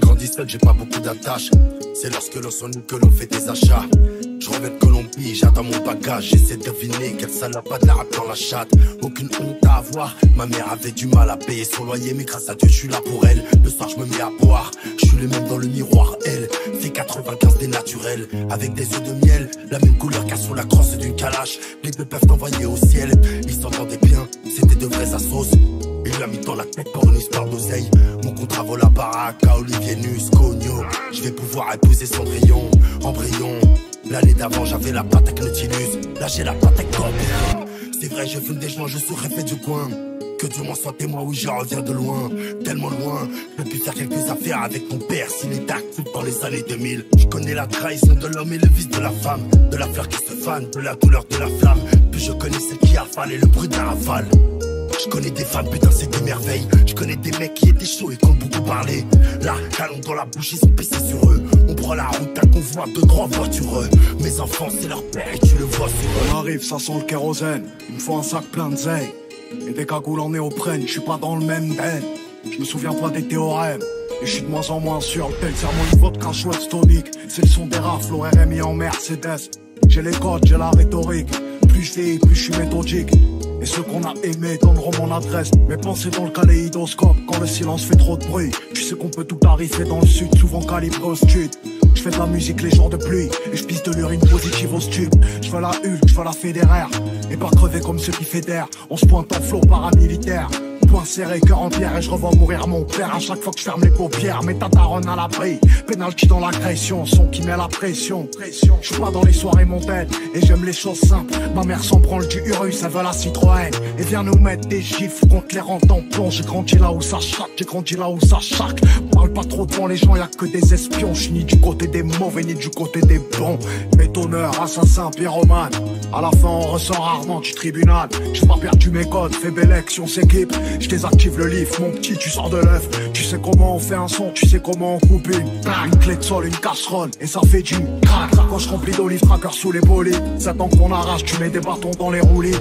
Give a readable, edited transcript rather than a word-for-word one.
grandi seul, j'ai pas beaucoup d'attaches. C'est lorsque l'on s'ennuie que l'on fait des achats. Je reviens de Colombie, j'attends mon bagage. J'essaie de deviner quelle salopade la rate dans la chatte. Aucune honte à avoir, ma mère avait du mal à payer son loyer, mais grâce à Dieu je suis là pour elle. Le soir je me mets à boire, je suis le même dans le miroir. Elle fait 95 des naturels, avec des yeux de miel, la même couleur qu'à sous la crosse d'une calache. Les deux peuvent t'envoyer au ciel, ils s'entendaient bien, c'était de vrais assos. Il l'a mis dans la tête pour une histoire d'oseille. Mon contrat vaut la baraque à Olivier Nuscogno. Je vais pouvoir épouser Cendrillon, Embryon. L'année d'avant j'avais la patte avec Nautilus, là j'ai la patte avec Cobb. C'est vrai je fume des joints, je suis fait du coin. Que Dieu m'en soit témoin, oui je reviens de loin. Tellement loin, je peux faire quelques affaires avec mon père s'il est actif dans les années 2000. Je connais la trahison de l'homme et le vice de la femme, de la fleur qui se fane, de la douleur de la flamme. Puis je connais celle qui affale et le bruit d'un rafale. Je connais des femmes, putain c'est des merveilles. Je connais des mecs qui étaient chauds et qui ont beaucoup parlé. Là, talons dans la bouche, ils ont pissé sur eux. On prend la route, un convoi de grands voitureux. Mes enfants c'est leur père et tu le vois sur eux. On arrive, ça sent le kérosène. Il me faut un sac plein de zeille et des cagoules en néoprène. Je suis pas dans le même ben. Je me souviens pas des théorèmes. Et je suis de moins en moins sûr, tel serment une vodka chouette tonique. C'est le son des rafles au RMI en Mercedes. J'ai les codes, j'ai la rhétorique. Plus je vieillis, plus je suis méthodique. Et ceux qu'on a aimés donneront mon adresse. Mes pensées dans le kaléidoscope quand le silence fait trop de bruit. Tu sais qu'on peut tout arriver dans le sud, souvent calibré au stud. Je fais de la musique les jours de pluie et je pisse de l'urine positive au stube. Je veux la Hulk, je veux la Federer. Et pas crever comme ceux qui fédèrent. On se pointe en flot paramilitaire. Point serré, cœur en pierre et je revois mourir mon père à chaque fois que je ferme les paupières. Mets ta daronne à l'abri, penalty dans l'agression, son qui met la pression. Je suis pas dans les soirées montaines et j'aime les choses simples. Ma mère s'en branle du Urus, elle veut la Citroën et vient nous mettre des gifs contre les rentes en plomb. J'ai grandi là où ça chaque, j'ai grandi là où ça chaque. Parle pas trop devant les gens, y'a que des espions. Je suis ni du côté des mauvais ni du côté des bons. Bétonneur, assassin, pyromane. À la fin on ressort rarement du tribunal. J'ai pas perdu mes codes, fais belle action, s'équipe. Je désactive le livre, mon petit, tu sors de l'œuf. Tu sais comment on fait un son, tu sais comment on coupe une clé de sol, une casserole, et ça fait du crack. Quand je remplis d'olive tracker sous les bolides, 7 ans qu'on arrache, tu mets des bâtons dans les roulis.